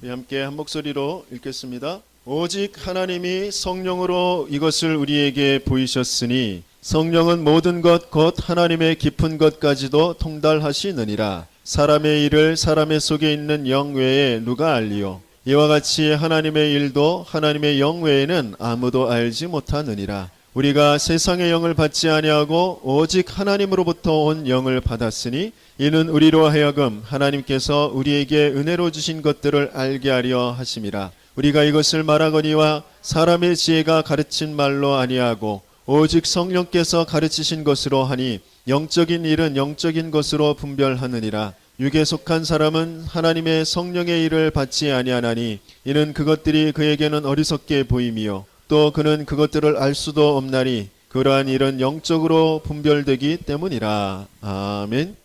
우리 함께 한 목소리로 읽겠습니다. 오직 하나님이 성령으로 이것을 우리에게 보이셨으니 성령은 모든 것 곧 하나님의 깊은 것까지도 통달하시느니라. 사람의 일을 사람의 속에 있는 영 외에 누가 알리요? 이와 같이 하나님의 일도 하나님의 영 외에는 아무도 알지 못하느니라. 우리가 세상의 영을 받지 아니하고 오직 하나님으로부터 온 영을 받았으니 이는 우리로 하여금 하나님께서 우리에게 은혜로 주신 것들을 알게 하려 하심이라. 우리가 이것을 말하거니와 사람의 지혜가 가르친 말로 아니하고 오직 성령께서 가르치신 것으로 하니 영적인 일은 영적인 것으로 분별하느니라. 육에 속한 사람은 하나님의 성령의 일을 받지 아니하나니 이는 그것들이 그에게는 어리석게 보임이요 또 그는 그것들을 알 수도 없나니 그러한 일은 영적으로 분별되기 때문이라. 아멘.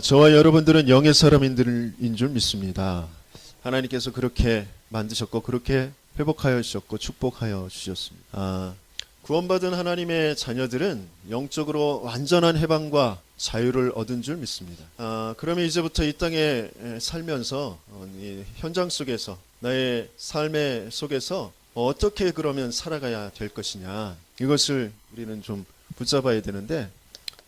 저와 여러분들은 영의 사람인 줄 믿습니다. 하나님께서 그렇게 만드셨고 그렇게 회복하여 주셨고 축복하여 주셨습니다. 구원받은 하나님의 자녀들은 영적으로 완전한 해방과 자유를 얻은 줄 믿습니다. 그러면 이제부터 이 땅에 살면서 이 현장 속에서 나의 삶의 속에서 어떻게 그러면 살아가야 될 것이냐, 이것을 우리는 좀 붙잡아야 되는데,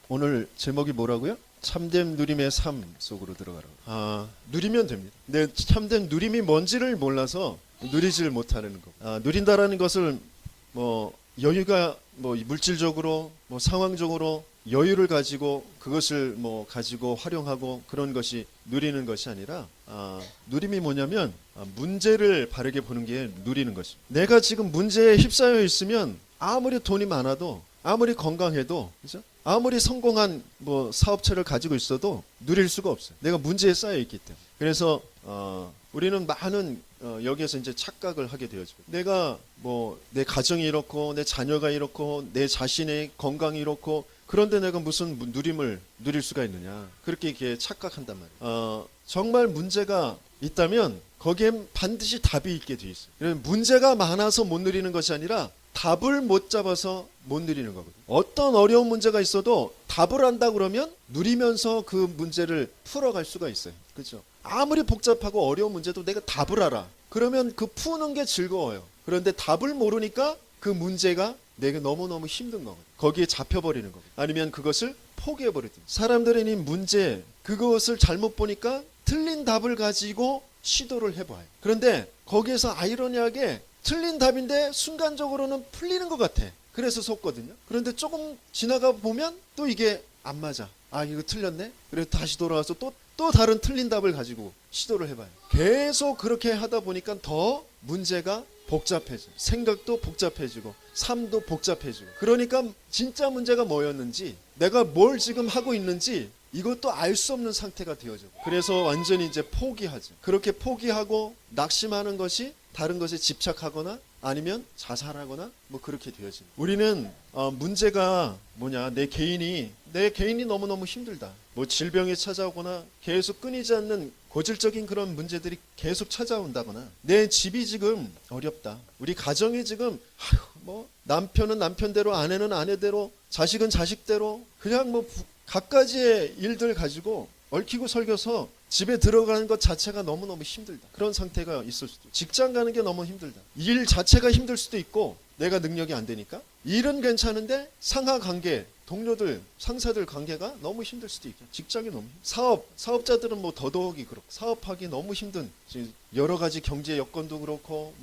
오늘 제목이 뭐라고요? 참된 누림의 삶 속으로 들어가라고. 누리면 됩니다. 근데 참된 누림이 뭔지를 몰라서 누리질 못하는 거. 누린다라는 것을 여유가 물질적으로 상황적으로 여유를 가지고 그것을 가지고 활용하고 그런 것이 누리는 것이 아니라, 누림이 뭐냐면 문제를 바르게 보는 게 누리는 것입니다. 내가 지금 문제에 휩싸여 있으면 아무리 돈이 많아도 아무리 건강해도, 그죠? 아무리 성공한 사업체를 가지고 있어도 누릴 수가 없어요. 내가 문제에 쌓여 있기 때문에. 그래서 우리는 많은 여기에서 이제 착각을 하게 되어지고, 내가 내 가정이 이렇고 내 자녀가 이렇고 내 자신의 건강이 이렇고 그런데 내가 무슨 누림을 누릴 수가 있느냐, 그렇게 이렇게 착각한단 말이에요. 정말 문제가 있다면 거기엔 반드시 답이 있게 돼 있어요. 문제가 많아서 못 누리는 것이 아니라 답을 못 잡아서 못 누리는 거거든요. 어떤 어려운 문제가 있어도 답을 안다 그러면 누리면서 그 문제를 풀어갈 수가 있어요. 그렇죠? 아무리 복잡하고 어려운 문제도 내가 답을 알아. 그러면 그 푸는 게 즐거워요. 그런데 답을 모르니까 그 문제가 내게 너무너무 힘든 거거든요. 거기에 잡혀버리는 거거든요. 아니면 그것을 포기해버리든. 사람들은 이 문제, 그것을 잘못 보니까 틀린 답을 가지고 시도를 해봐요. 그런데 거기에서 아이러니하게 틀린 답인데 순간적으로는 풀리는 것 같아. 그래서 속거든요. 그런데 조금 지나가 보면 또 이게 안 맞아. 이거 틀렸네? 그래서 다시 돌아와서 또 다른 틀린 답을 가지고 시도를 해봐요. 계속 그렇게 하다 보니까 더 문제가 복잡해져. 생각도 복잡해지고 삶도 복잡해지고. 그러니까 진짜 문제가 뭐였는지, 내가 뭘 지금 하고 있는지 이것도 알 수 없는 상태가 되어져. 그래서 완전히 이제 포기하죠. 그렇게 포기하고 낙심하는 것이 다른 것에 집착하거나 아니면 자살하거나 그렇게 되어집니다. 우리는 문제가 뭐냐, 내 개인이 너무너무 힘들다. 질병이 찾아오거나 계속 끊이지 않는 고질적인 그런 문제들이 계속 찾아온다거나, 내 집이 지금 어렵다. 우리 가정이 지금 남편은 남편대로, 아내는 아내대로, 자식은 자식대로, 그냥 갖가지의 일들 가지고 얽히고 설겨서 집에 들어가는 것 자체가 너무너무 힘들다. 그런 상태가 있을 수도. 직장 가는 게 너무 힘들다. 일 자체가 힘들 수도 있고, 내가 능력이 안 되니까. 일은 괜찮은데 상하 관계, 동료들, 상사들 관계가 너무 힘들 수도 있고, 직장이 너무 사업자들은 더더욱이 그렇고, 사업하기 너무 힘든 여러 가지 경제 여건도 그렇고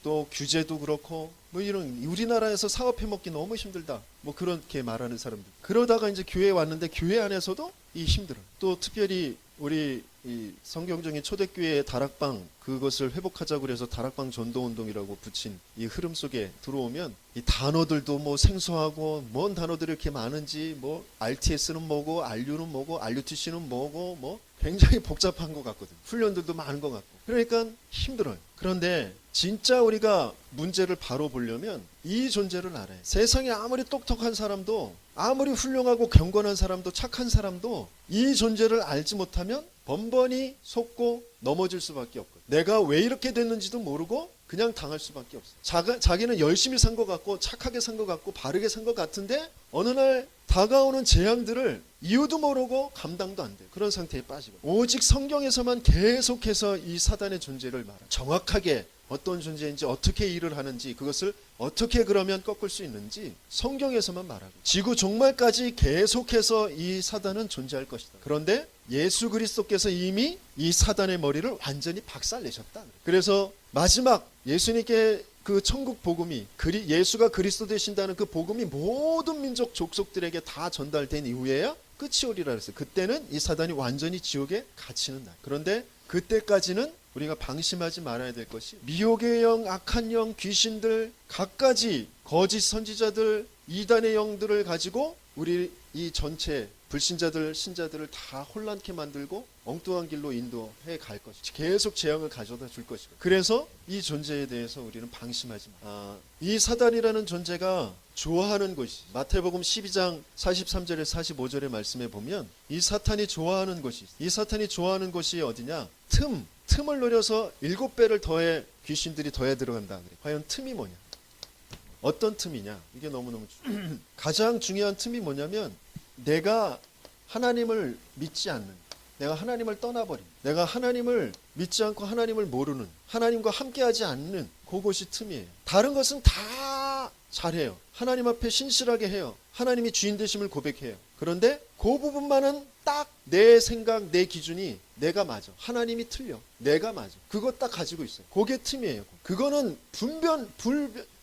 또 규제도 그렇고 이런, 우리나라에서 사업해 먹기 너무 힘들다. 그렇게 말하는 사람들. 그러다가 이제 교회에 왔는데 교회 안에서도 이 힘들어. 또 특별히 우리 이 성경적인 초대교회의 다락방, 그것을 회복하자고 그래서 다락방 전도운동이라고 붙인 이 흐름 속에 들어오면 이 단어들도 생소하고, 뭔 단어들이 이렇게 많은지, RTS는 뭐고, RU는 뭐고, RUTC는 뭐고, 굉장히 복잡한 것 같거든요. 훈련들도 많은 것 같고. 그러니까 힘들어요. 그런데 진짜 우리가 문제를 바로 보려면 이 존재를 알아요. 세상에 아무리 똑똑한 사람도, 아무리 훌륭하고 경건한 사람도, 착한 사람도 이 존재를 알지 못하면 번번이 속고 넘어질 수밖에 없거든. 내가 왜 이렇게 됐는지도 모르고 그냥 당할 수밖에 없어. 자기는 열심히 산 것 같고 착하게 산 것 같고 바르게 산 것 같은데 어느 날 다가오는 재앙들을 이유도 모르고 감당도 안 돼. 그런 상태에 빠지고, 오직 성경에서만 계속해서 이 사단의 존재를 말해. 정확하게 어떤 존재인지, 어떻게 일을 하는지, 그것을 어떻게 그러면 꺾을 수 있는지 성경에서만 말하고, 지구 종말까지 계속해서 이 사단은 존재할 것이다. 그런데 예수 그리스도께서 이미 이 사단의 머리를 완전히 박살내셨다. 그래서 마지막 예수님께 그 천국 복음이, 예수가 그리스도 되신다는 그 복음이 모든 민족 족속들에게 다 전달된 이후에야 끝이 오리라 그랬어요. 그때는 이 사단이 완전히 지옥에 갇히는 날. 그런데 그때까지는 우리가 방심하지 말아야 될 것이, 미혹의 영, 악한 영, 귀신들, 갖가지 거짓 선지자들, 이단의 영들을 가지고 우리 이 전체 불신자들, 신자들을 다 혼란케 만들고 엉뚱한 길로 인도해 갈 것이죠. 계속 재앙을 가져다 줄 것이고. 그래서 이 존재에 대해서 우리는 방심하지 마. 이 사단이라는 존재가 좋아하는 것이, 마태복음 12장 43절에 45절의 말씀에 보면 이 사탄이 좋아하는 것이, 이 사탄이 좋아하는 것이 어디냐? 틈을 노려서 7배를 더해, 귀신들이 더해 들어간다. 과연 틈이 뭐냐? 어떤 틈이냐? 이게 너무너무 가장 중요한 틈이 뭐냐면, 내가 하나님을 믿지 않는, 내가 하나님을 떠나버린, 내가 하나님을 믿지 않고 하나님을 모르는, 하나님과 함께하지 않는 그것이 틈이에요. 다른 것은 다 잘해요. 하나님 앞에 신실하게 해요. 하나님이 주인 되심을 고백해요. 그런데 그 부분만은 딱 내 생각, 내 기준이 내가 맞아, 하나님이 틀려, 내가 맞아, 그거 딱 가지고 있어요. 그게 틈이에요. 그거는 불변,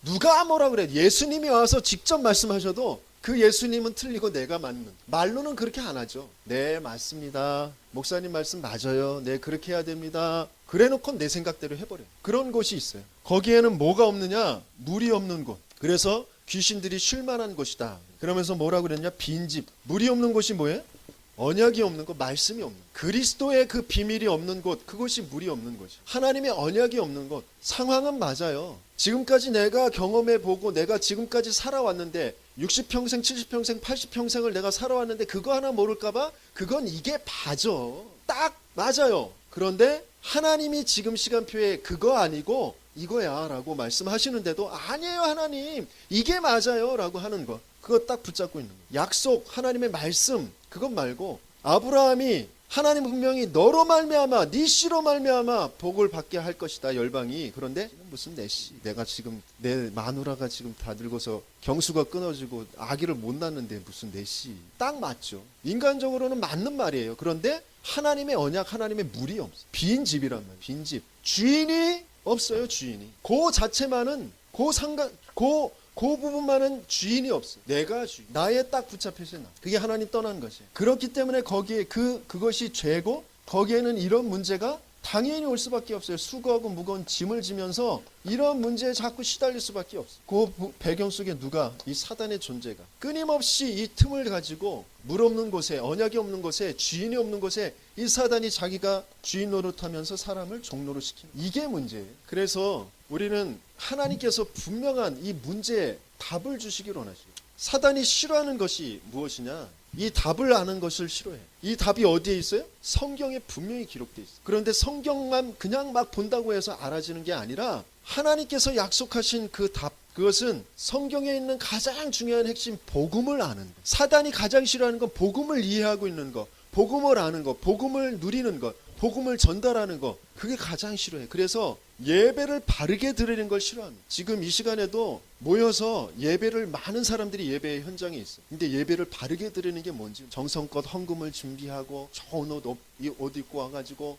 누가 뭐라 그래, 예수님이 와서 직접 말씀하셔도 그 예수님은 틀리고 내가 맞는, 말로는 그렇게 안 하죠. 네, 맞습니다, 목사님 말씀 맞아요, 네, 그렇게 해야 됩니다, 그래 놓고 내 생각대로 해버려요. 그런 곳이 있어요. 거기에는 뭐가 없느냐? 물이 없는 곳. 그래서 귀신들이 쉴만한 곳이다. 그러면서 뭐라고 그랬냐? 빈집. 물이 없는 곳이 뭐예요? 언약이 없는 것, 말씀이 없는 것. 그리스도의 그 비밀이 없는 곳, 그것이 물이 없는 곳이에요. 하나님의 언약이 없는 곳. 상황은 맞아요. 지금까지 내가 경험해보고 내가 지금까지 살아왔는데 60평생, 70평생, 80평생을 내가 살아왔는데 그거 하나 모를까봐 그건 이게 바죠. 딱 맞아요. 그런데 하나님이 지금 시간표에 그거 아니고 이거야 라고 말씀하시는데도 아니에요 하나님, 이게 맞아요 라고 하는 거, 그거 딱 붙잡고 있는 거예요. 약속, 하나님의 말씀, 그것 말고 아브라함이 하나님 분명히 너로 말미암아, 네 씨로 말미암아 복을 받게 할 것이다, 열방이. 그런데 무슨 내 씨, 내가 지금 내 마누라가 지금 다 늙어서 경수가 끊어지고 아기를 못 낳는데 무슨 내 씨. 딱 맞죠. 인간적으로는 맞는 말이에요. 그런데 하나님의 언약, 하나님의 물이 없어. 빈 집이란 말이에요. 빈 집. 주인이 없어요. 주인이. 그 자체만은, 그 부분만은 주인이 없어. 내가 주인. 나에 딱 붙잡혀서 나. 그게 하나님 떠난 것이에요. 그렇기 때문에 거기에 그것이 죄고, 거기에는 이런 문제가 당연히 올 수밖에 없어요. 수고하고 무거운 짐을 지면서 이런 문제에 자꾸 시달릴 수밖에 없어요. 그 배경 속에 누가? 이 사단의 존재가 끊임없이 이 틈을 가지고 물 없는 곳에, 언약이 없는 곳에, 주인이 없는 곳에 이 사단이 자기가 주인 노릇하면서 사람을 종노릇시키는, 이게 문제예요. 그래서 우리는 하나님께서 분명한 이 문제에 답을 주시길 원하시고, 사단이 싫어하는 것이 무엇이냐? 이 답을 아는 것을 싫어해. 이 답이 어디에 있어요? 성경에 분명히 기록되어 있어요. 그런데 성경만 그냥 막 본다고 해서 알아지는 게 아니라 하나님께서 약속하신 그 답, 그것은 성경에 있는 가장 중요한 핵심, 복음을 아는 것. 사단이 가장 싫어하는 건 복음을 이해하고 있는 것, 복음을 아는 것, 복음을 누리는 것, 복음을 전달하는 것, 그게 가장 싫어해. 그래서 예배를 바르게 드리는 걸 싫어합니다. 지금 이 시간에도 모여서 예배를, 많은 사람들이 예배 현장에 있어. 근데 예배를 바르게 드리는 게 뭔지, 정성껏 헌금을 준비하고 좋은 옷 입고 와가지고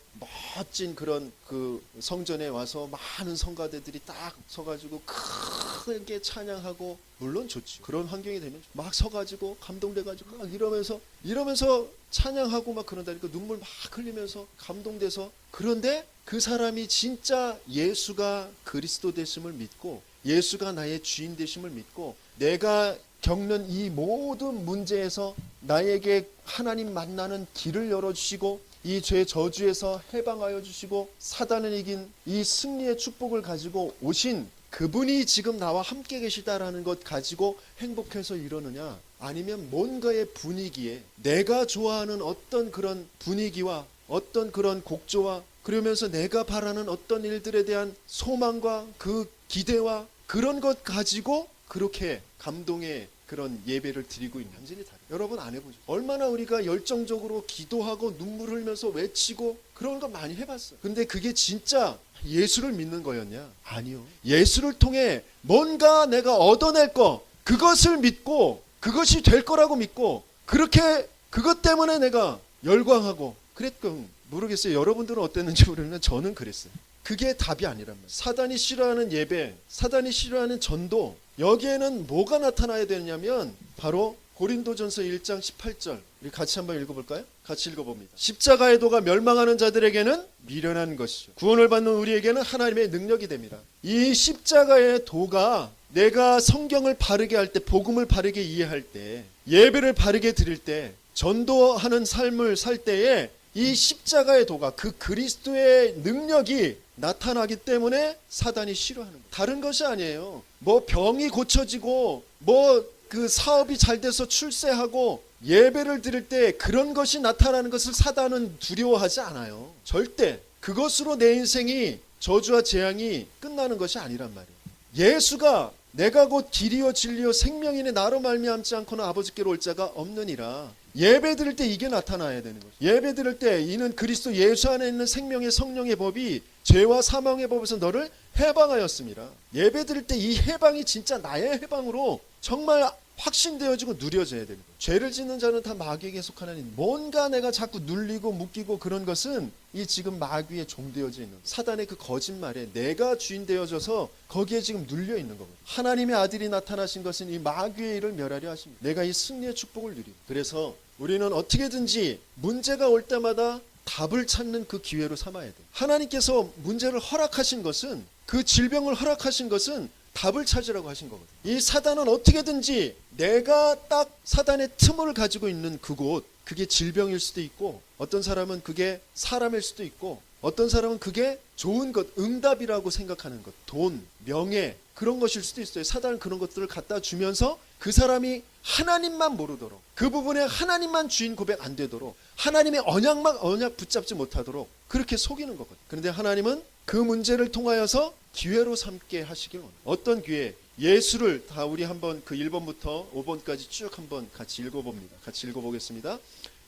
멋진 그런 그 성전에 와서 많은 성가대들이 딱 서가지고 크게 찬양하고, 물론 좋지. 그런 환경이 되면 막 서가지고 감동돼가지고 막 이러면서 찬양하고 막 그런다니까, 눈물 막 흘리면서 감동돼서. 그런데 그 사람이 진짜 예수가 그리스도 되심을 믿고, 예수가 나의 주인 되심을 믿고, 내가 겪는 이 모든 문제에서 나에게 하나님 만나는 길을 열어주시고, 이 죄 저주에서 해방하여 주시고, 사단을 이긴 이 승리의 축복을 가지고 오신 그분이 지금 나와 함께 계시다라는 것 가지고 행복해서 이러느냐? 아니면 뭔가의 분위기에, 내가 좋아하는 어떤 그런 분위기와 어떤 그런 곡조와 그러면서 내가 바라는 어떤 일들에 대한 소망과 그 기대와 그런 것 가지고 그렇게 감동의 그런 예배를 드리고 있는 완전히 다르요. 여러분 안 해보죠? 얼마나 우리가 열정적으로 기도하고 눈물 흘면서 외치고 그런 거 많이 해봤어요. 근데 그게 진짜 예수를 믿는 거였냐? 아니요. 예수를 통해 뭔가 내가 얻어낼 거, 그것을 믿고 그것이 될 거라고 믿고 그렇게 그것 때문에 내가 열광하고 그랬건 모르겠어요. 여러분들은 어땠는지 모르겠는데 저는 그랬어요. 그게 답이 아니란 말이에요. 사단이 싫어하는 예배, 사단이 싫어하는 전도, 여기에는 뭐가 나타나야 되냐면 바로 고린도전서 1장 18절 우리 같이 한번 읽어볼까요? 같이 읽어봅니다. 십자가의 도가 멸망하는 자들에게는 미련한 것이죠. 구원을 받는 우리에게는 하나님의 능력이 됩니다. 이 십자가의 도가 내가 성경을 바르게 할 때, 복음을 바르게 이해할 때, 예배를 바르게 드릴 때, 전도하는 삶을 살 때에 이 십자가의 도가 그 그리스도의 능력이 나타나기 때문에 사단이 싫어하는 거예요. 다른 것이 아니에요. 뭐 병이 고쳐지고 뭐 그 사업이 잘 돼서 출세하고 예배를 드릴 때 그런 것이 나타나는 것을 사단은 두려워하지 않아요. 절대 그것으로 내 인생이 저주와 재앙이 끝나는 것이 아니란 말이에요. 예수가 내가 곧 길이요 진리요 생명이니 나로 말미암지 않고는 아버지께로 올 자가 없느니라. 예배 드릴 때 이게 나타나야 되는 거죠. 예배 드릴 때 이는 그리스도 예수 안에 있는 생명의 성령의 법이 죄와 사망의 법에서 너를 해방하였습니다. 예배 드릴 때 이 해방이 진짜 나의 해방으로 정말 확신되어지고 누려져야 되는 거예요. 죄를 짓는 자는 다 마귀에게 속하나니 뭔가 내가 자꾸 눌리고 묶이고 그런 것은 이 지금 마귀에 종되어져 있는 사단의 그 거짓말에 내가 주인 되어져서 거기에 지금 눌려 있는 거거든요. 하나님의 아들이 나타나신 것은 이 마귀의 일을 멸하려 하십니다. 내가 이 승리의 축복을 누리고 그래서 우리는 어떻게든지 문제가 올 때마다 답을 찾는 그 기회로 삼아야 돼요. 하나님께서 문제를 허락하신 것은 그 질병을 허락하신 것은 답을 찾으라고 하신 거거든요. 이 사단은 어떻게든지 내가 딱 사단의 틈을 가지고 있는 그곳, 그게 질병일 수도 있고 어떤 사람은 그게 사람일 수도 있고 어떤 사람은 그게 좋은 것, 응답이라고 생각하는 것, 돈, 명예 그런 것일 수도 있어요. 사단은 그런 것들을 갖다 주면서 그 사람이 하나님만 모르도록 그 부분에 하나님만 주인 고백 안 되도록 하나님의 언약 붙잡지 못하도록 그렇게 속이는 거거든요. 그런데 하나님은 그 문제를 통하여서 기회로 삼게 하시길 원해요. 어떤 기회? 예수를 다 우리 한번 그 1번부터 5번까지 쭉 한번 같이 읽어봅니다. 같이 읽어보겠습니다.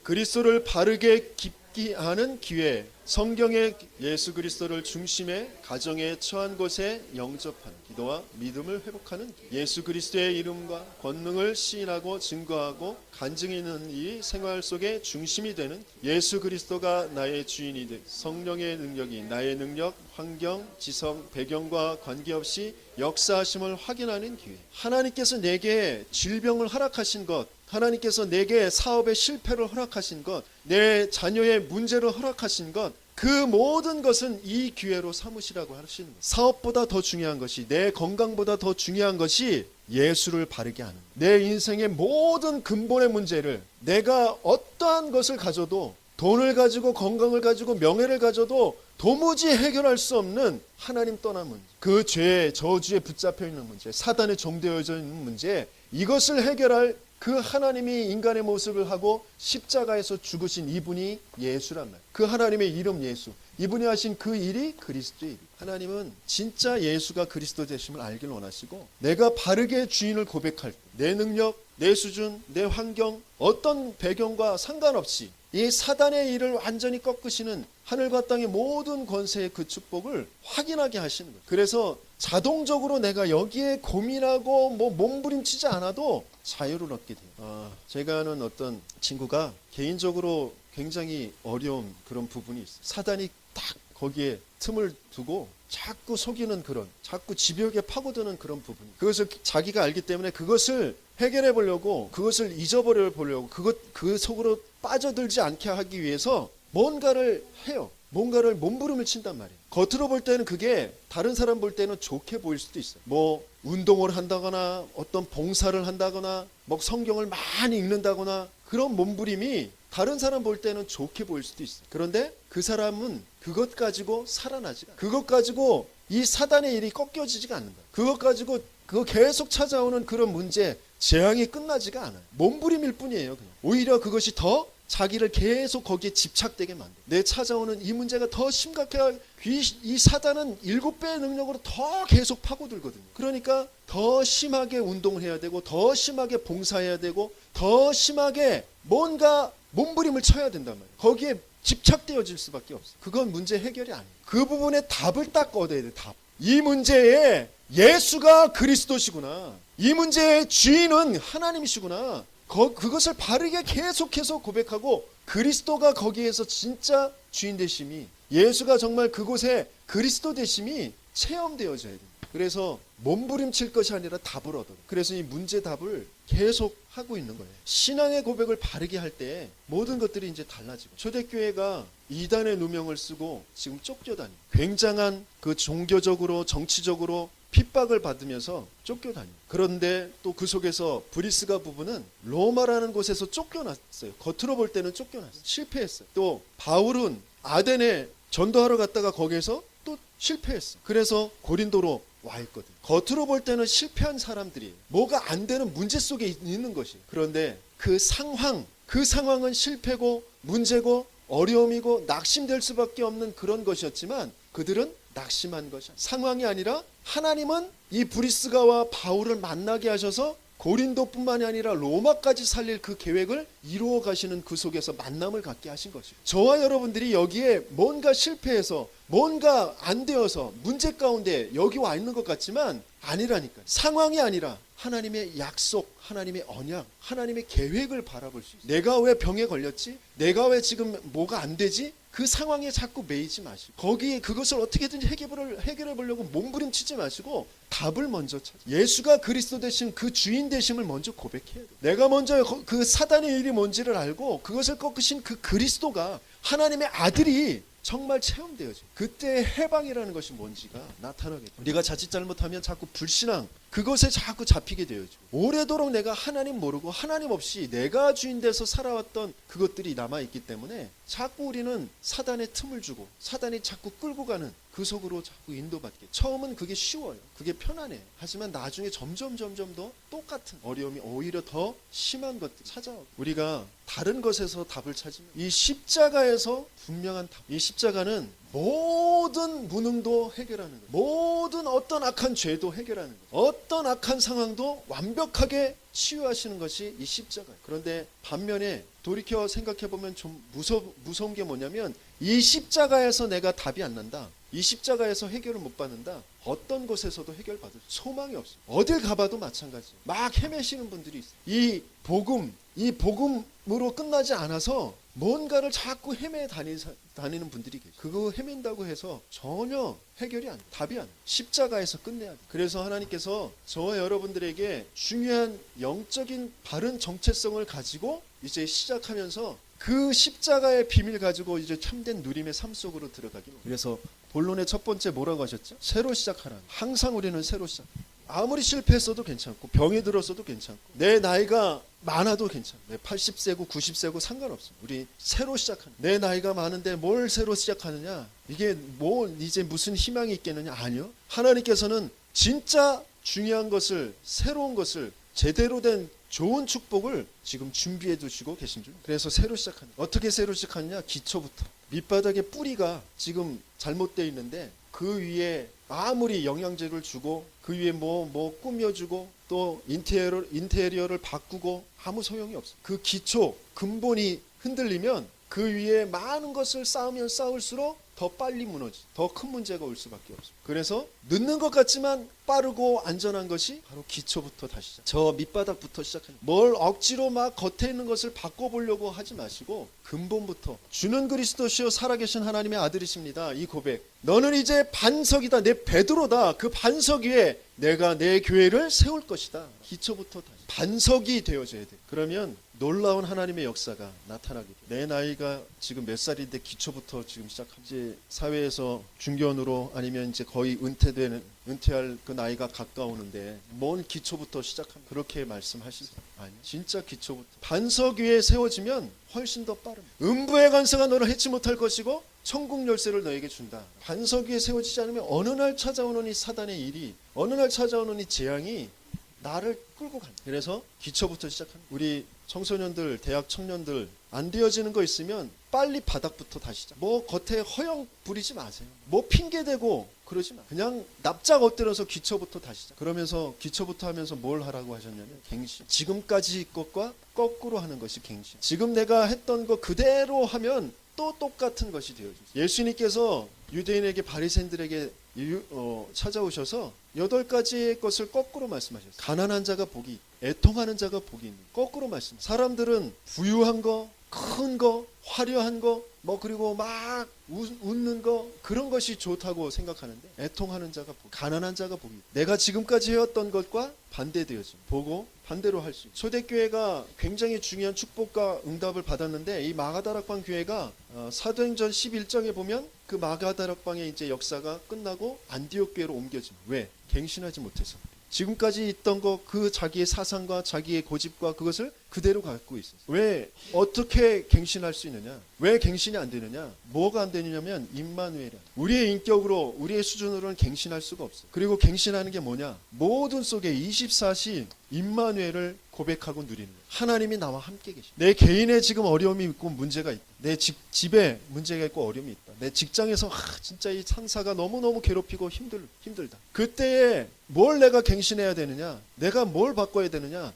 그리스도를 바르게 깊게 하는 기회, 성경의 예수 그리스도를 중심에 가정에 처한 곳에 영접하는 기도와 믿음을 회복하는 기회. 예수 그리스도의 이름과 권능을 시인하고 증거하고 간증이 있는 이 생활 속에 중심이 되는 예수 그리스도가 나의 주인이 되 성령의 능력이 나의 능력, 환경, 지성, 배경과 관계없이 역사하심을 확인하는 기회. 하나님께서 내게 질병을 허락하신 것, 하나님께서 내게 사업의 실패를 허락하신 것, 내 자녀의 문제를 허락하신 것, 그 모든 것은 이 기회로 삼으시라고 하시는 거예요. 사업보다 더 중요한 것이, 내 건강보다 더 중요한 것이 예수를 바르게 하는 거예요. 내 인생의 모든 근본의 문제를 내가 어떠한 것을 가져도 돈을 가지고 건강을 가지고 명예를 가져도 도무지 해결할 수 없는 하나님 떠난 문제, 그 죄의 저주에 붙잡혀 있는 문제, 사단에 종되어져 있는 문제, 이것을 해결할 그 하나님이 인간의 모습을 하고 십자가에서 죽으신 이분이 예수란 말이에요. 그 하나님의 이름 예수, 이분이 하신 그 일이 그리스도의 일. 하나님은 진짜 예수가 그리스도 되심을 알길 원하시고 내가 바르게 주인을 고백할 때 내 능력, 내 수준, 내 환경, 어떤 배경과 상관없이 이 사단의 일을 완전히 꺾으시는 하늘과 땅의 모든 권세의 그 축복을 확인하게 하시는 거예요. 그래서 자동적으로 내가 여기에 고민하고 뭐 몸부림치지 않아도 자유를 얻게 돼요. 제가 아는 어떤 친구가 개인적으로 굉장히 어려운 그런 부분이 있어요. 사단이 딱 거기에 틈을 두고 자꾸 속이는 그런, 자꾸 집요하게 파고드는 그런 부분, 그것을 자기가 알기 때문에 그것을 해결해 보려고, 그것을 잊어버려 보려고, 그 속으로 빠져들지 않게 하기 위해서 뭔가를 해요. 뭔가를 몸부림을 친단 말이에요. 겉으로 볼 때는 그게 다른 사람 볼 때는 좋게 보일 수도 있어요. 뭐 운동을 한다거나 어떤 봉사를 한다거나 뭐 성경을 많이 읽는다거나 그런 몸부림이 다른 사람 볼 때는 좋게 보일 수도 있어요. 그런데 그 사람은 그것 가지고 살아나지가 않아요. 그것 가지고 이 사단의 일이 꺾여지지가 않는다. 그것 가지고 그거 계속 찾아오는 그런 문제, 재앙이 끝나지가 않아요. 몸부림일 뿐이에요. 그냥. 오히려 그것이 더 자기를 계속 거기에 집착되게 만들어. 내 찾아오는 이 문제가 더 심각해. 이 사단은 7배의 능력으로 더 계속 파고들거든요. 그러니까 더 심하게 운동을 해야 되고, 더 심하게 봉사해야 되고, 더 심하게 뭔가 몸부림을 쳐야 된단 말이에요. 거기에 집착되어질 수밖에 없어요. 그건 문제 해결이 아니에요. 그 부분에 답을 딱 얻어야 돼요. 답. 이 문제에 예수가 그리스도시구나. 이 문제의 주인은 하나님이시구나. 그것을 바르게 계속해서 고백하고, 그리스도가 거기에서 진짜 주인 되심이, 예수가 정말 그곳에 그리스도 되심이 체험되어져야 돼요. 그래서 몸부림칠 것이 아니라 답을 얻어요. 그래서 이 문제 답을 계속 하고 있는 거예요. 신앙의 고백을 바르게 할 때 모든 것들이 이제 달라지고, 초대교회가 이단의 누명을 쓰고 지금 쫓겨다니고, 굉장한 그 종교적으로 정치적으로 핍박을 받으면서 쫓겨다니고, 그런데 또 그 속에서 브리스가 부부는 로마라는 곳에서 쫓겨났어요. 겉으로 볼 때는 쫓겨났어요. 실패했어요. 또 바울은 아덴에 전도하러 갔다가 거기에서 또 실패했어. 그래서 고린도로 와 있거든. 겉으로 볼 때는 실패한 사람들이 뭐가 안 되는 문제 속에 있는 것이. 그런데 그 상황은 실패고 문제고 어려움이고 낙심될 수밖에 없는 그런 것이었지만, 그들은 낙심한 것이 상황이 아니라, 하나님은 이 브리스가와 바울을 만나게 하셔서 고린도뿐만이 아니라 로마까지 살릴 그 계획을 이루어 가시는 그 속에서 만남을 갖게 하신 것이고, 저와 여러분들이 여기에 뭔가 실패해서 뭔가 안 되어서 문제 가운데 여기 와 있는 것 같지만 아니라니까요. 상황이 아니라 하나님의 약속, 하나님의 언약, 하나님의 계획을 바라볼 수 있어요. 내가 왜 병에 걸렸지? 내가 왜 지금 뭐가 안 되지? 그 상황에 자꾸 매이지 마시고, 거기에 그것을 어떻게든지 해결해 보려고 몸부림치지 마시고 답을 먼저 찾아. 예수가 그리스도 되신 그 주인 되심을 먼저 고백해야 돼. 내가 먼저 그 사단의 일이 뭔지를 알고 그것을 꺾으신 그 그리스도가, 하나님의 아들이 정말 체험되어져. 그때 해방이라는 것이 뭔지가 나타나게 돼. 우리가 자칫 잘못하면 자꾸 불신앙, 그것에 자꾸 잡히게 되어져. 오래도록 내가 하나님 모르고 하나님 없이 내가 주인 돼서 살아왔던 그것들이 남아있기 때문에 자꾸 우리는 사단의 틈을 주고, 사단이 자꾸 끌고 가는 그 속으로 자꾸 인도받게. 처음은 그게 쉬워요. 그게 편안해요. 하지만 나중에 점점 더 똑같은 어려움이 오히려 더 심한 것들 찾아오고, 우리가 다른 것에서 답을 찾으면 이 십자가에서 분명한 답. 이 십자가는 모든 무능도 해결하는 거예요. 모든 어떤 악한 죄도 해결하는 거예요. 어떤 악한 상황도 완벽하게 치유하시는 것이 이 십자가예요. 그런데 반면에 돌이켜 생각해보면 좀 무서운 게 뭐냐면, 이 십자가에서 내가 답이 안 난다, 이 십자가에서 해결을 못 받는다, 어떤 곳에서도 해결받을 소망이 없어요. 어딜 가봐도 마찬가지예요. 막 헤매시는 분들이 있어요. 이 복음으로 끝나지 않아서 뭔가를 자꾸 다니는 분들이 계세요. 그거 헤맨다고 해서 전혀 해결이 안 돼. 답이 안 돼. 십자가에서 끝내야 돼. 그래서 하나님께서 저와 여러분들에게 중요한 영적인 바른 정체성을 가지고 이제 시작하면서 그 십자가의 비밀 가지고 이제 참된 누림의 삶 속으로 들어가기로. 그래서 본론의 첫 번째 뭐라고 하셨죠? 새로 시작하라는. 항상 우리는 새로 시작. 아무리 실패했어도 괜찮고 병이 들었어도 괜찮고 내 나이가 많아도 괜찮아. 내 80세고 90세고 상관없어. 우리 새로 시작하는. 내 나이가 많은데 뭘 새로 시작하느냐? 이게 뭐 이제 무슨 희망이 있겠느냐? 아니요. 하나님께서는 진짜 중요한 것을, 새로운 것을, 제대로 된 좋은 축복을 지금 준비해 두시고 계신 줄. 그래서 새로 시작하는. 어떻게 새로 시작하느냐? 기초부터. 밑바닥에 뿌리가 지금 잘못되어 있는데 그 위에 아무리 영양제를 주고 그 위에 뭐 꾸며주고 또 인테리어를 바꾸고 아무 소용이 없어. 그 기초 근본이 흔들리면 그 위에 많은 것을 쌓으면 쌓을수록 더 빨리 무너지, 더 큰 문제가 올 수밖에 없어. 그래서 늦는 것 같지만 빠르고 안전한 것이 바로 기초부터 다시 시작. 저 밑바닥부터 시작하는. 뭘 억지로 막 겉에 있는 것을 바꿔보려고 하지 마시고 근본부터. 주는 그리스도시요 살아계신 하나님의 아들이십니다. 이 고백. 너는 이제 반석이다. 내 베드로다. 그 반석 위에 내가 내 교회를 세울 것이다. 기초부터 다시. 반석이 되어져야 돼. 그러면 놀라운 하나님의 역사가 나타나게 돼. 내 나이가 지금 몇 살인데 기초부터 지금 시작하면 이제 사회에서 중견으로 아니면 이제 거의 은퇴할 그 나이가 가까우는데 뭔 기초부터 시작하면 그렇게 말씀하시죠? 아니, 진짜 기초부터. 반석 위에 세워지면 훨씬 더 빠릅니다. 음부의 간사가 너를 해치 못할 것이고 천국 열쇠를 너에게 준다. 반석 위에 세워지지 않으면 어느 날 찾아오는 이 사단의 일이, 어느 날 찾아오는 이 재앙이 나를 끌고 간다. 그래서 기초부터 시작합니다. 우리 청소년들, 대학 청년들 안 되어지는 거 있으면 빨리 바닥부터 다시 시작. 뭐 겉에 허영 부리지 마세요. 뭐 핑계대고 그러지 마. 그냥 납작 엎드려서 기초부터 다시 시작. 그러면서 기초부터 하면서 뭘 하라고 하셨냐면 갱신. 지금까지 것과 거꾸로 하는 것이 갱신. 지금 내가 했던 거 그대로 하면 또 똑같은 것이 되어지죠. 예수님께서 유대인에게 바리새인들에게 찾아오셔서 8가지의 것을 거꾸로 말씀하셨어요. 가난한 자가 복이 있다. 애통하는 자가 복이 있는. 거꾸로 말씀. 사람들은 부유한 거, 큰 거, 화려한 거, 뭐 그리고 막 웃는 거 그런 것이 좋다고 생각하는데 애통하는 자가 복, 가난한 자가 복이 있다. 내가 지금까지 해왔던 것과 반대되어지. 보고 반대로 할 수 있다. 초대교회가 굉장히 중요한 축복과 응답을 받았는데 이 마가다락방 교회가 사도행전 11장에 보면 그 마가다락방의 이제 역사가 끝나고 안디옥 교회로 옮겨집니다. 왜? 갱신하지 못해서. 지금까지 있던 거 그 자기의 사상과 자기의 고집과 그것을 그대로 갖고 있었어요. 왜 어떻게 갱신할 수 있느냐? 왜 갱신이 안 되느냐? 뭐가 안 되느냐면 임마누엘이야. 우리의 인격으로 우리의 수준으로는 갱신할 수가 없어요. 그리고 갱신하는 게 뭐냐? 모든 속에 24시 임마누엘을 고백하고 누리는 거예요. 하나님이 나와 함께 계시. 내 개인의 지금 어려움이 있고 문제가 있다. 내 집에 문제가 있고 어려움이 있다. 내 직장에서 진짜 이 상사가 너무너무 괴롭히고 힘들다. 그때에 뭘 내가 갱신해야 되느냐? 내가 뭘 바꿔야 되느냐?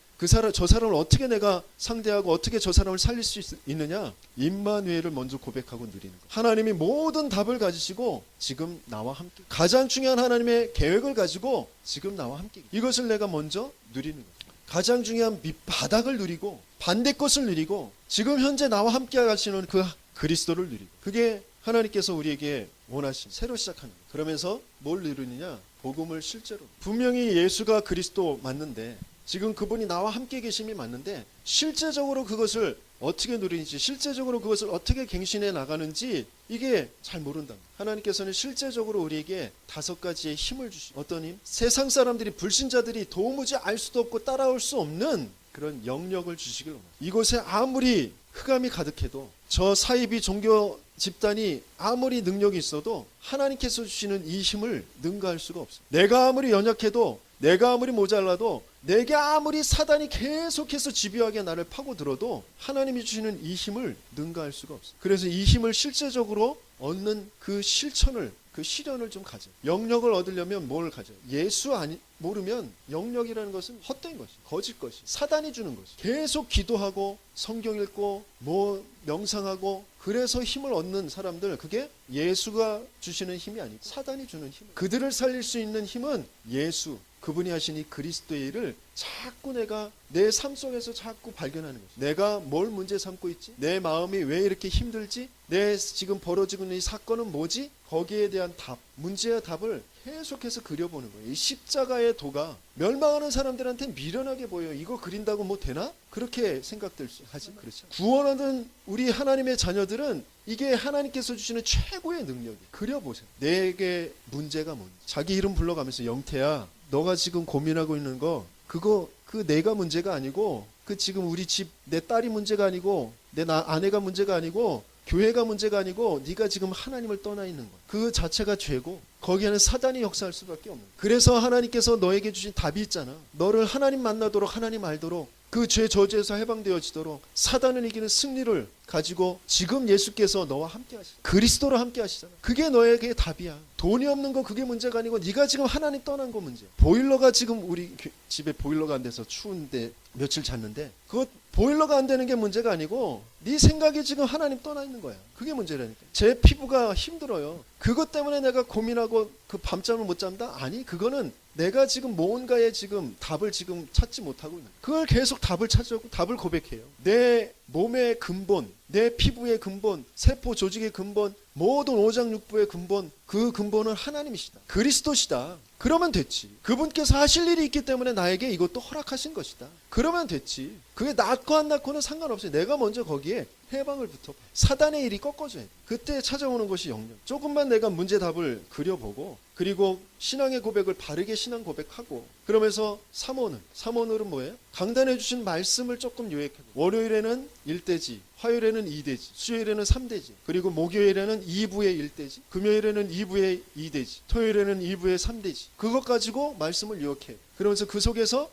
저 사람을 어떻게 내가 상대하고 어떻게 저 사람을 살릴 수 있느냐? 임마누엘을 먼저 고백하고 누리는 거예요. 하나님이 모든 답을 가지시고 지금 나와 함께. 가장 중요한 하나님의 계획을 가지고 지금 나와 함께. 이것을 내가 먼저 누리는 거예요. 가장 중요한 밑바닥을 누리고 반대 것을 누리고 지금 현재 나와 함께 하시는 그 그리스도를 누리고 그게 하나님께서 우리에게 원하신 새로 시작하는 거예요. 그러면서 뭘 누리느냐? 복음을 실제로. 분명히 예수가 그리스도 맞는데 지금 그분이 나와 함께 계심이 맞는데 실제적으로 그것을 어떻게 누리는지 실제적으로 그것을 어떻게 갱신해 나가는지 이게 잘 모른다. 하나님께서는 실제적으로 우리에게 5가지의 힘을 주시. 어떤 힘? 세상 사람들이 불신자들이 도무지 알 수도 없고 따라올 수 없는 그런 영역을 주시길 원합니다. 이곳에 아무리 흑암이 가득해도 저 사이비 종교 집단이 아무리 능력이 있어도 하나님께서 주시는 이 힘을 능가할 수가 없어요. 내가 아무리 연약해도 내가 아무리 모자라도 내게 아무리 사단이 계속해서 집요하게 나를 파고들어도 하나님이 주시는 이 힘을 능가할 수가 없어요. 그래서 이 힘을 실제적으로 얻는 그 실천을 그 시련을 좀 가져요. 영역을 얻으려면 뭘 가져요? 예수 모르면 영역이라는 것은 헛된 것이, 거짓 것이, 사단이 주는 것이. 계속 기도하고 성경 읽고 뭐 명상하고 그래서 힘을 얻는 사람들, 그게 예수가 주시는 힘이 아니고 사단이 주는 힘. 그들을 살릴 수 있는 힘은 예수, 그분이 하신 이 그리스도의 일을 자꾸 내가 내 삶 속에서 자꾸 발견하는 거죠. 내가 뭘 문제 삼고 있지? 내 마음이 왜 이렇게 힘들지? 내 지금 벌어지고 있는 이 사건은 뭐지? 거기에 대한 답, 문제의 답을 계속해서 그려보는 거예요. 이 십자가의 도가 멸망하는 사람들한테 미련하게 보여요. 이거 그린다고 뭐 되나? 그렇게 생각될 수 하지. 그렇죠. 구원하는 우리 하나님의 자녀들은 이게 하나님께서 주시는 최고의 능력이. 그려보세요. 내게 문제가 뭔지. 자기 이름 불러가면서 영태야, 너가 지금 고민하고 있는 거 그 내가 문제가 아니고 그 지금 우리 집 내 딸이 문제가 아니고 내 아내가 문제가 아니고 교회가 문제가 아니고 네가 지금 하나님을 떠나 있는 거야. 그 자체가 죄고 거기에는 사단이 역사할 수밖에 없는 거야. 그래서 하나님께서 너에게 주신 답이 있잖아. 너를 하나님 만나도록 하나님 알도록 그 죄 저주에서 해방되어지도록 사단을 이기는 승리를 가지고 지금 예수께서 너와 함께 하시잖아. 그리스도로 함께 하시잖아. 그게 너에게 답이야. 돈이 없는 거 그게 문제가 아니고 네가 지금 하나님 떠난 거 문제야. 보일러가 지금 우리 집에 보일러가 안 돼서 추운데 며칠 잤는데 그것 보일러가 안 되는 게 문제가 아니고 네 생각이 지금 하나님 떠나 있는 거야. 그게 문제라니까. 제 피부가 힘들어요. 그것 때문에 내가 고민하고 그 밤잠을 못 잔다? 아니, 그거는 내가 지금 뭔가에 지금 답을 지금 찾지 못하고 있는 거야. 그걸 계속 답을 찾으려고 답을 고백해요. 내 몸의 근본, 내 피부의 근본, 세포 조직의 근본, 모든 오장육부의 근본, 그 근본은 하나님이시다. 그리스도시다. 그러면 됐지. 그분께서 하실 일이 있기 때문에 나에게 이것도 허락하신 것이다. 그러면 됐지. 그게 낫고 안 낫고는 상관없어요. 내가 먼저 거기에 해방을 붙어봐. 사단의 일이 꺾어줘야 돼. 그때 찾아오는 것이 영역. 조금만 내가 문제 답을 그려보고 그리고 신앙의 고백을 바르게 신앙 고백하고 그러면서 삼원을은 뭐예요? 강단해 주신 말씀을 조금 요약해보고 월요일에는 1대지, 화요일에는 2대지, 수요일에는 3대지, 그리고 목요일에는 2부의 1대지, 금요일에는 2부의 2대지, 토요일에는 2부의 3대지. 그것 가지고 말씀을 요약해. 그러면서 그 속에서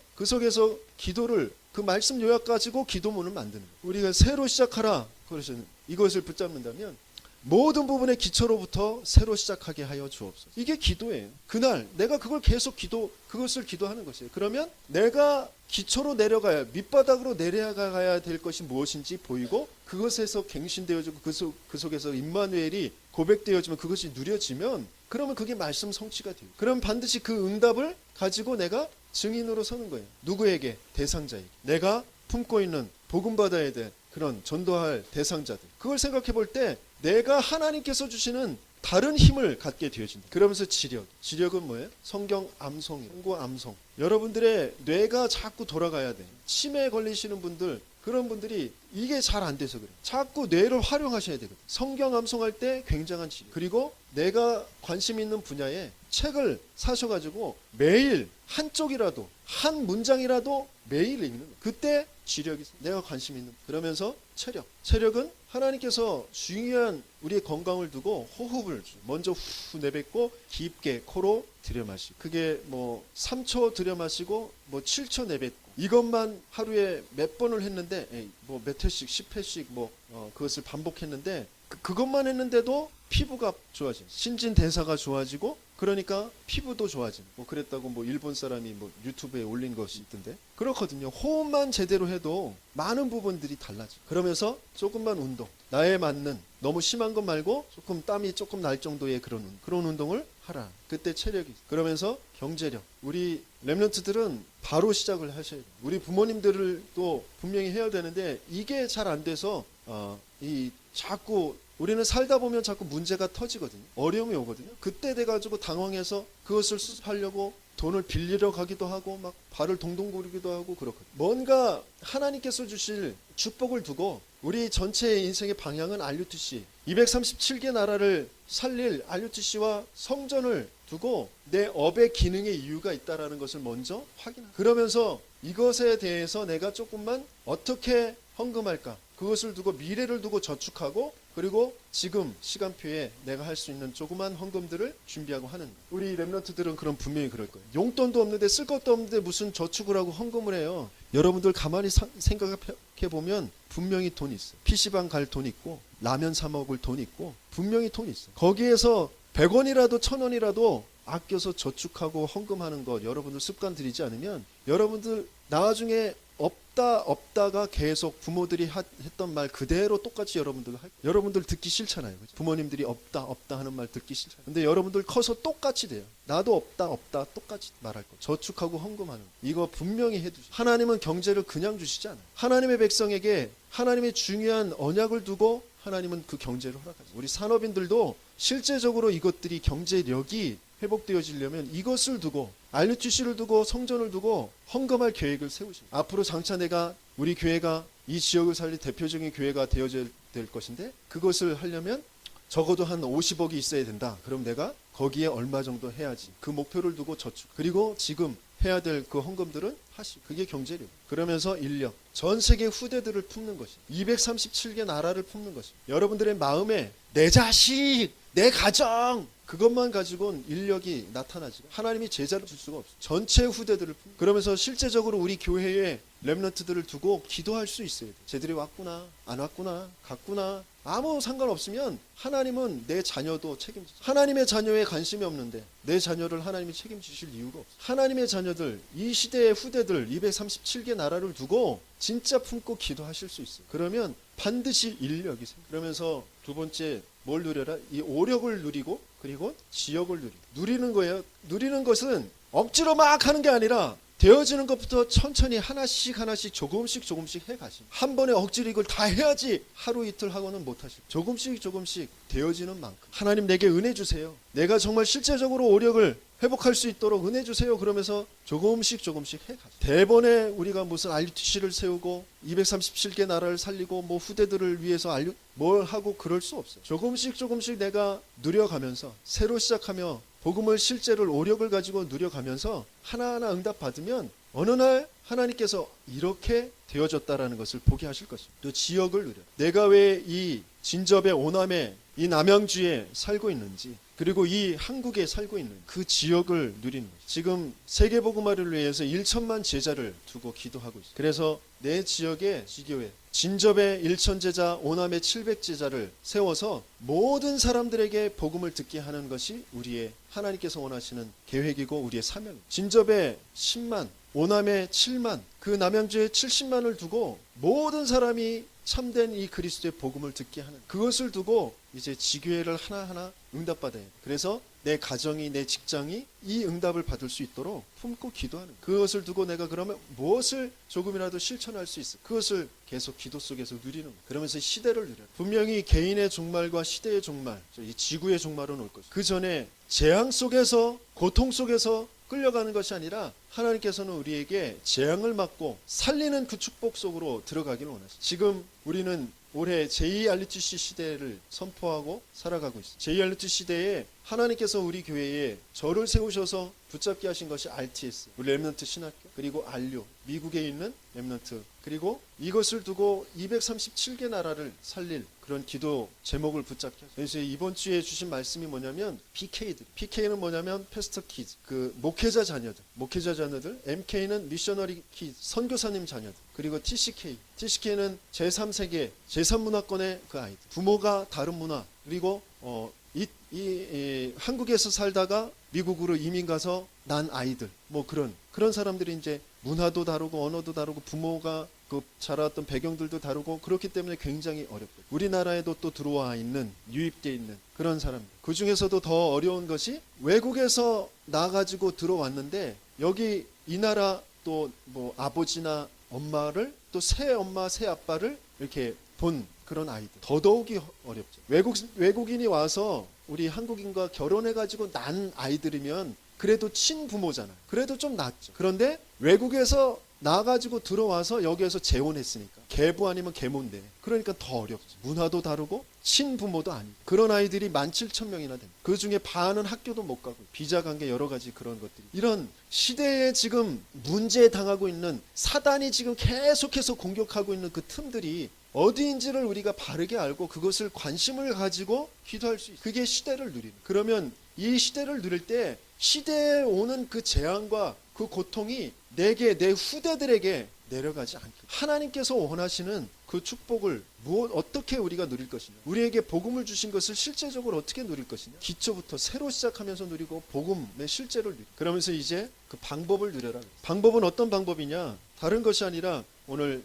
기도를 그 말씀 요약 가지고 기도문을 만드는 거예요. 우리가 새로 시작하라 그러시는 이것을 붙잡는다면 모든 부분의 기초로부터 새로 시작하게 하여 주옵소서. 이게 기도예요. 그날 내가 그것을 기도하는 것이에요. 그러면 내가 기초로 내려가야, 밑바닥으로 내려가야 될 것이 무엇인지 보이고, 그것에서 갱신되어지고 그 속에서 임마누엘이 고백되어지면, 그것이 누려지면, 그러면 그게 말씀 성취가 돼요. 그럼 반드시 그 응답을 가지고 내가 증인으로 서는 거예요. 누구에게? 대상자에게. 내가 품고 있는 복음 받아야 될 그런 전도할 대상자들. 그걸 생각해 볼 때 내가 하나님께서 주시는 다른 힘을 갖게 되어진다. 그러면서 지력은 뭐예요? 성경 암송이에요. 성구 암송. 여러분들의 뇌가 자꾸 돌아가야 돼. 치매에 걸리시는 분들, 그런 분들이 이게 잘 안 돼서 그래요. 자꾸 뇌를 활용하셔야 되거든요. 성경 암송할 때 굉장한 치료. 그리고 내가 관심 있는 분야에 책을 사셔가지고 매일 한쪽이라도, 한 문장이라도 매일 읽는 거예요. 그때 지력이 있어요. 내가 관심 있는. 그러면서 체력은 하나님께서 중요한 우리의 건강을 두고 호흡을 먼저 후 내뱉고 깊게 코로 들여마시고, 그게 뭐 3초 들여마시고 뭐 7초 내뱉고, 이것만 하루에 몇 번을 했는데, 뭐 몇 회씩 10회씩 그것을 반복했는데, 그것만 했는데도 피부가 좋아지고 신진대사가 좋아지고, 그러니까 피부도 좋아지고, 그랬다고 일본 사람이 유튜브에 올린 것이 있던데, 그렇거든요. 호흡만 제대로 해도 많은 부분들이 달라져. 그러면서 조금만 운동, 나에 맞는, 너무 심한 것 말고 조금 땀이 조금 날 정도의 그런 운동을 하라. 그때 체력이. 그러면서 경제력. 우리 렘넌트들은 바로 시작을 하셔야 돼요. 우리 부모님들도 분명히 해야 되는데, 이게 잘 안 돼서 자꾸 우리는 살다 보면 자꾸 문제가 터지거든요. 어려움이 오거든요. 그때 돼가지고 당황해서 그것을 수습하려고 돈을 빌리러 가기도 하고, 막 발을 동동 구르기도 하고 그렇거든요. 뭔가 하나님께서 주실 축복을 두고, 우리 전체의 인생의 방향은 RUTC, 237개 나라를 살릴 RUTC와 성전을 두고 내 업의 기능의 이유가 있다는 것을 먼저 확인하고, 그러면서 이것에 대해서 내가 조금만 어떻게 헌금할까, 그것을 두고 미래를 두고 저축하고, 그리고 지금 시간표에 내가 할 수 있는 조그만 헌금들을 준비하고 하는 거예요. 우리 렘넌트들은 그럼 분명히 그럴 거예요. 용돈도 없는데, 쓸 것도 없는데 무슨 저축을 하고 헌금을 해요. 여러분들 가만히 생각해 보면 분명히 돈이 있어요. PC방 갈 돈 있고, 라면 사 먹을 돈 있고, 분명히 돈이 있어요. 거기에서 100원이라도 1000원이라도 아껴서 저축하고 헌금하는 것 여러분들 습관 들이지 않으면, 여러분들 나중에 없다가 계속 부모들이 했던 말 그대로 똑같이 여러분들 듣기 싫잖아요. 그죠? 부모님들이 없다 하는 말 듣기 싫잖아요. 근데 여러분들 커서 똑같이 돼요. 나도 없다 똑같이 말할 거. 저축하고 헌금하는 거. 이거 분명히 해두세요. 하나님은 경제를 그냥 주시지 않아요. 하나님의 백성에게 하나님의 중요한 언약을 두고 하나님은 그 경제를 허락하죠. 우리 산업인들도 실제적으로 이것들이 경제력이 회복되어지려면 이것을 두고, RUTC를 두고, 성전을 두고 헌금할 계획을 세우십니다. 앞으로 장차 우리 교회가 이 지역을 살릴 대표적인 교회가 되어야 될 것인데, 그것을 하려면 적어도 한 50억이 있어야 된다. 그럼 내가 거기에 얼마 정도 해야지. 그 목표를 두고 저축. 그리고 지금 해야 될 그 헌금들은 하시고. 그게 경제력. 그러면서 인력. 전 세계 후대들을 품는 것이. 237개 나라를 품는 것이. 여러분들의 마음에 내 자식, 내 가정, 그것만 가지고는 인력이 나타나지. 하나님이 제자를 줄 수가 없어요. 전체 후대들을 품는. 그러면서 실제적으로 우리 교회에 렘넌트들을 두고 기도할 수 있어야 돼. 쟤들이 왔구나, 안 왔구나, 갔구나. 아무 상관없으면 하나님은 내 자녀도 책임지죠. 하나님의 자녀에 관심이 없는데 내 자녀를 하나님이 책임지실 이유가 없어요. 하나님의 자녀들, 이 시대의 후대들 237개 나라를 두고 진짜 품고 기도하실 수 있어요. 그러면 반드시 인력이 생겨요. 그러면서 두 번째, 뭘 누려라? 이 오력을 누리고, 그리고 지역을 누리는 거예요. 누리는 것은 억지로 막 하는 게 아니라 되어지는 것부터 천천히 하나씩 조금씩 해가시. 한 번에 억지로 이걸 다 해야지 하루 이틀 하고는 못하시고, 조금씩 되어지는 만큼 하나님 내게 은혜 주세요. 내가 정말 실제적으로 오력을 회복할 수 있도록 은혜 주세요. 그러면서 조금씩 해가시. 대번에 우리가 무슨 RUTC를 세우고 237개 나라를 살리고 후대들을 위해서 뭘 하고 그럴 수 없어요. 조금씩 내가 누려가면서, 새로 시작하며 복음을 실제로 오력을 가지고 누려가면서 하나하나 응답받으면 어느 날 하나님께서 이렇게 되어졌다라는 것을 보게 하실 것입니다. 또 지역을 누려. 내가 왜 이 진접의 오남에, 이 남양주에 살고 있는지, 그리고 이 한국에 살고 있는 그 지역을 누리는 거예요. 지금 세계복음화를 위해서 1천만 제자를 두고 기도하고 있어요. 그래서 내 지역에 지교회 진접의 1,000제자 오남의 700제자를 세워서 모든 사람들에게 복음을 듣게 하는 것이 우리의 하나님께서 원하시는 계획이고 우리의 사명입니다. 진접에 10만 오남에 7만 그 남양주에 70만을 두고 모든 사람이 참된 이 그리스도의 복음을 듣게 하는 그것을 두고 이제 지교회를 하나하나 응답받아야 돼. 그래서 내 가정이 내 직장이 이 응답을 받을 수 있도록 품고 기도하는 그것을 두고 내가 그러면 무엇을 조금이라도 실천할 수 있어. 그것을 계속 기도 속에서 누리는 거야. 그러면서 시대를 누려. 분명히 개인의 종말과 시대의 종말, 이 지구의 종말은 올 것이고 그 전에 재앙 속에서 고통 속에서 끌려가는 것이 아니라 하나님께서는 우리에게 재앙을 막고 살리는 그 축복 속으로 들어가기를 원하십니다. 지금 우리는 올해 제2RUTC 시대를 선포하고 살아가고 있습니다. 제2RUTC 시대에 하나님께서 우리 교회에 저를 세우셔서 붙잡게 하신 것이 RTS, 우리 렘넌트 신학교, 그리고 RU, 미국에 있는 렘넌트, 그리고 이것을 두고 237개 나라를 살릴 그런 기도 제목을 붙잡게 하셨어요. 그래서 이번 주에 주신 말씀이 뭐냐면 PK는 뭐냐면 패스터 키즈, 그 목회자 자녀들, MK는 미셔너리 키즈, 선교사님 자녀들, 그리고 TCK는 제3세계, 제3문화권의 그 아이들, 부모가 다른 문화, 그리고 한국에서 살다가 미국으로 이민 가서 난 아이들, 뭐 그런 사람들이 이제 문화도 다르고 언어도 다르고 부모가 그 자라왔던 배경들도 다르고 그렇기 때문에 굉장히 어렵고 우리나라에도 또 들어와 있는 유입되어 있는 그런 사람들. 그 중에서도 더 어려운 것이 외국에서 나가지고 들어왔는데 여기 이 나라 또 뭐 아버지나 엄마를 또 새 엄마 새 아빠를 이렇게 본 그런 아이들 더더욱이 어렵죠. 외국인이 와서 우리 한국인과 결혼해가지고 난 아이들이면 그래도 친부모잖아요. 그래도 좀 낫죠. 그런데 외국에서 나가지고 들어와서 여기에서 재혼했으니까 계부 아니면 계모인데 그러니까 더 어렵죠. 문화도 다르고 친부모도 아니고 그런 아이들이 17,000명이나 됩니다. 그 중에 반은 학교도 못 가고 비자 관계 여러 가지 그런 것들이 이런 시대에 지금 문제에 당하고 있는 사단이 지금 계속해서 공격하고 있는 그 틈들이 어디인지를 우리가 바르게 알고 그것을 관심을 가지고 기도할 수 있어요. 그게 시대를 누리는. 그러면 이 시대를 누릴 때 시대에 오는 그 재앙과 그 고통이 내게 내 후대들에게 내려가지 않게 하나님께서 원하시는 그 축복을 어떻게 우리가 누릴 것이냐, 우리에게 복음을 주신 것을 실제적으로 어떻게 누릴 것이냐, 기초부터 새로 시작하면서 누리고 복음의 실제를 누리고 그러면서 이제 그 방법을 누려라. 방법은 어떤 방법이냐, 다른 것이 아니라 오늘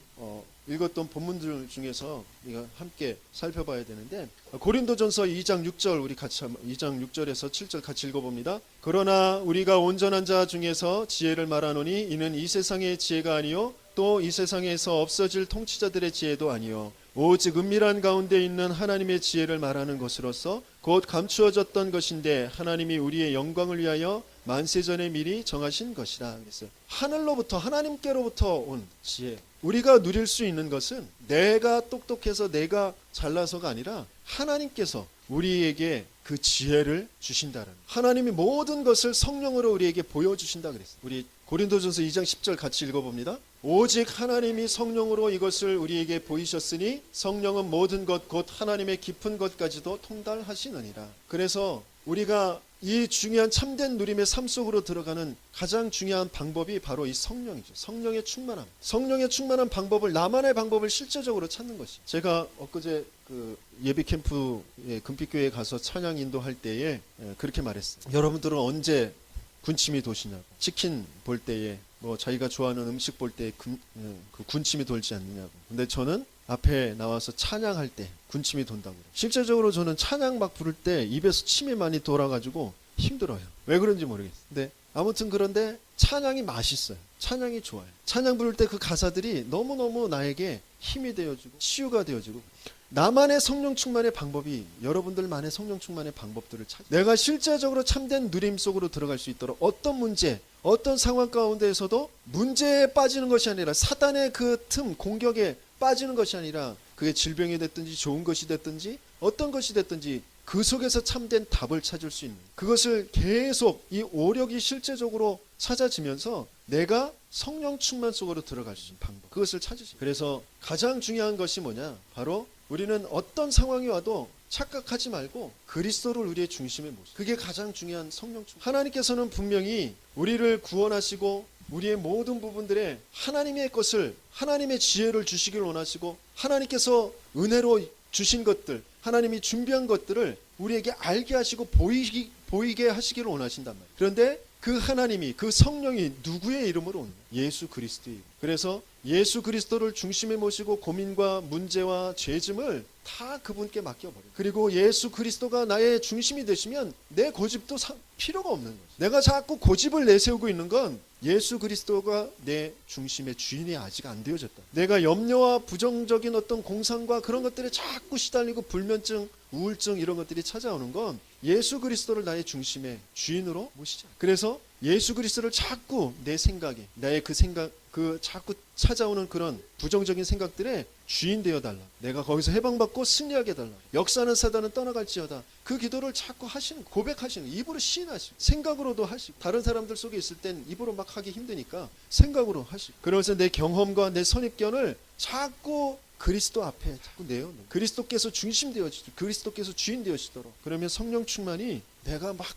읽었던 본문들 중에서 우리가 함께 살펴봐야 되는데 고린도전서 2장 6절 우리 같이 2장 6절에서 7절 같이 읽어봅니다. 그러나 우리가 온전한 자 중에서 지혜를 말하노니 이는 이 세상의 지혜가 아니요 또 이 세상에서 없어질 통치자들의 지혜도 아니요 오직 은밀한 가운데 있는 하나님의 지혜를 말하는 것으로서 곧 감추어졌던 것인데 하나님이 우리의 영광을 위하여 만세전에 미리 정하신 것이라. 그랬어요. 하늘로부터 하나님께로부터 온 지혜. 우리가 누릴 수 있는 것은 내가 똑똑해서 내가 잘나서가 아니라 하나님께서 우리에게 그 지혜를 주신다는, 하나님이 모든 것을 성령으로 우리에게 보여주신다 그랬어요. 우리 고린도전서 2장 10절 같이 읽어봅니다. 오직 하나님이 성령으로 이것을 우리에게 보이셨으니 성령은 모든 것 곧 하나님의 깊은 것까지도 통달하시느니라. 그래서 우리가 이 중요한 참된 누림의 삶 속으로 들어가는 가장 중요한 방법이 바로 이 성령이죠. 성령의 충만함. 성령의 충만한 방법을, 나만의 방법을 실제적으로 찾는 것이. 제가 엊그제 그 예비 캠프에 금빛교회에 가서 찬양 인도할 때에 그렇게 말했어요. 여러분들은 언제 군침이 도시냐고. 치킨 볼 때에 뭐 자기가 좋아하는 음식 볼 때 그 군침이 돌지 않느냐고. 근데 저는 앞에 나와서 찬양할 때 군침이 돈다고. 실제적으로 저는 찬양 막 부를 때 입에서 침이 많이 돌아가지고 힘들어요. 왜 그런지 모르겠어요. 근데 아무튼 그런데 찬양이 맛있어요. 찬양이 좋아요. 찬양 부를 때 그 가사들이 너무너무 나에게 힘이 되어주고 치유가 되어주고. 나만의 성령 충만의 방법이, 여러분들만의 성령 충만의 방법들을 찾아 내가 실제적으로 참된 누림 속으로 들어갈 수 있도록 어떤 문제, 어떤 상황 가운데에서도 문제에 빠지는 것이 아니라 사단의 그 틈, 공격에 빠지는 것이 아니라 그게 질병이 됐든지 좋은 것이 됐든지 어떤 것이 됐든지 그 속에서 참된 답을 찾을 수 있는, 그것을 계속 이 오력이 실제적으로 찾아지면서 내가 성령 충만 속으로 들어갈 수 있는 방법, 그것을 찾으시. 그래서 가장 중요한 것이 뭐냐, 바로 우리는 어떤 상황이 와도 착각하지 말고 그리스도를 우리의 중심에 모시고, 그게 가장 중요한 성령 충만. 하나님께서는 분명히 우리를 구원하시고 우리의 모든 부분들에 하나님의 것을, 하나님의 지혜를 주시기를 원하시고, 하나님께서 은혜로 주신 것들, 하나님이 준비한 것들을 우리에게 알게 하시고 보이게 하시기를 원하신단 말이에요. 그런데 그 하나님이, 그 성령이 누구의 이름으로 오느냐? 예수 그리스도의 이름. 그래서 예수 그리스도를 중심에 모시고 고민과 문제와 죄짐을 다 그분께 맡겨버려요. 그리고 예수 그리스도가 나의 중심이 되시면 내 고집도 필요가 없는 거죠. 내가 자꾸 고집을 내세우고 있는 건 예수 그리스도가 내 중심의 주인이 아직 안 되어졌다. 내가 염려와 부정적인 어떤 공상과 그런 것들에 자꾸 시달리고 불면증, 우울증 이런 것들이 찾아오는 건 예수 그리스도를 나의 중심의 주인으로 모시자. 그래서 예수 그리스도를 자꾸 내 생각에, 나의 그 생각, 그 자꾸 찾아오는 그런 부정적인 생각들에 주인 되어 달라. 내가 거기서 해방받고 승리하게 달라. 역사는 사단은 떠나갈지어다. 그 기도를 자꾸 하시는, 고백하시는, 입으로 시인하시고, 생각으로도 하시고, 다른 사람들 속에 있을 땐 입으로 막 하기 힘드니까 생각으로 하시고, 그러면서 내 경험과 내 선입견을 자꾸 그리스도 앞에 자꾸 내어놓는, 그리스도께서 중심 되어지도록, 그리스도께서 주인 되어지도록. 그러면 성령 충만이 내가 막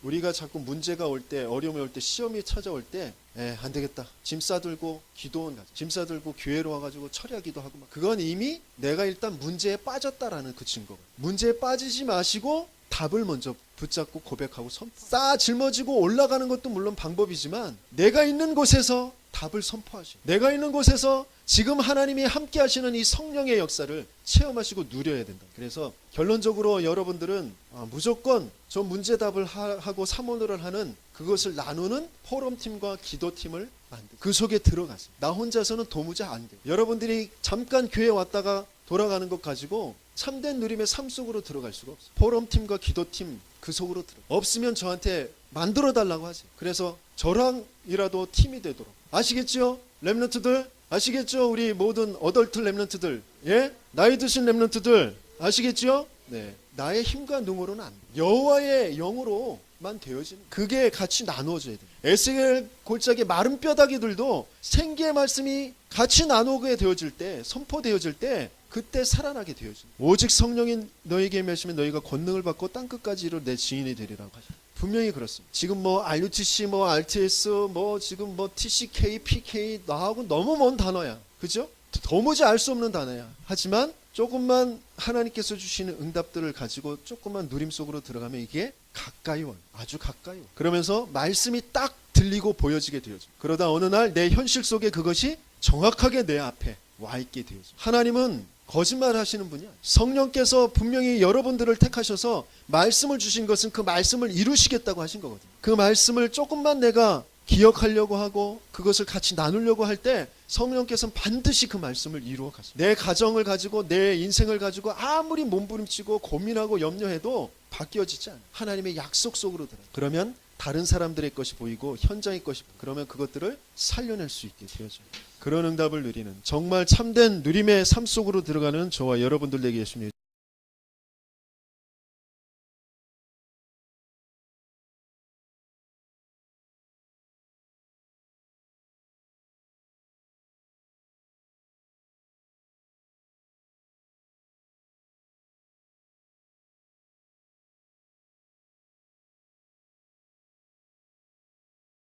우리가 자꾸 문제가 올 때, 어려움이 올 때, 시험이 찾아올 때 안 되겠다, 짐 싸들고 기도원 가자, 짐 싸들고 교회로 와가지고 철야기도 하고 막, 그건 이미 내가 일단 문제에 빠졌다라는 그 증거가. 문제에 빠지지 마시고 답을 먼저 붙잡고 고백하고 쌓아 짊어지고 올라가는 것도 물론 방법이지만, 내가 있는 곳에서 답을 선포하시고, 내가 있는 곳에서 지금 하나님이 함께 하시는 이 성령의 역사를 체험하시고 누려야 된다. 그래서 결론적으로 여러분들은 무조건 저 문제답을 하고 사모를 하는 그것을 나누는 포럼팀과 기도팀을 만들고 그 속에 들어가세요. 나 혼자서는 도무지 안 돼요. 여러분들이 잠깐 교회 왔다가 돌아가는 것 가지고 참된 누림의 삶 속으로 들어갈 수가 없어요. 포럼팀과 기도팀 그 속으로 들어. 없으면 저한테 만들어 달라고 하세요. 그래서 저랑이라도 팀이 되도록. 아시겠죠? 렘넌트들 아시겠죠? 우리 모든 어덜트 렘넌트들, 예? 나이 드신 렘넌트들 아시겠죠? 네, 나의 힘과 능으로는 안 돼. 여호와의 영으로만 되어지는, 그게 같이 나누어져야 돼. 에스겔 골짜기 마른 뼈다귀들도 생기의 말씀이 같이 나누게 되어질 때, 선포되어질 때 그때 살아나게 되어진다. 오직 성령인 너에게 임하시면 너희가 권능을 받고 땅끝까지 이르러 내 증인이 되리라고 하셨다. 분명히 그렇습니다. 지금 뭐 RUTC, 뭐 RTS, 뭐 지금 뭐 TCK, PK 나하고 너무 먼 단어야. 그죠? 도무지 알 수 없는 단어야. 하지만 조금만 하나님께서 주시는 응답들을 가지고 조금만 누림 속으로 들어가면 이게 가까이 와요. 아주 가까이 와요. 그러면서 말씀이 딱 들리고 보여지게 되어져. 그러다 어느 날 내 현실 속에 그것이 정확하게 내 앞에 와 있게 되어져. 하나님은 거짓말 하시는 분이야. 성령께서 분명히 여러분들을 택하셔서 말씀을 주신 것은 그 말씀을 이루시겠다고 하신 거거든요. 그 말씀을 조금만 내가 기억하려고 하고 그것을 같이 나누려고 할 때 성령께서는 반드시 그 말씀을 이루어 가십니다. 내 가정을 가지고 내 인생을 가지고 아무리 몸부림치고 고민하고 염려해도 바뀌어지지 않아요. 하나님의 약속 속으로 들어요. 그러면 다른 사람들의 것이 보이고 현장의 것이 보이고, 그러면 그것들을 살려낼 수 있게 되어져요. 그런 응답을 누리는 정말 참된 누림의 삶 속으로 들어가는 저와 여러분들 되게 예수님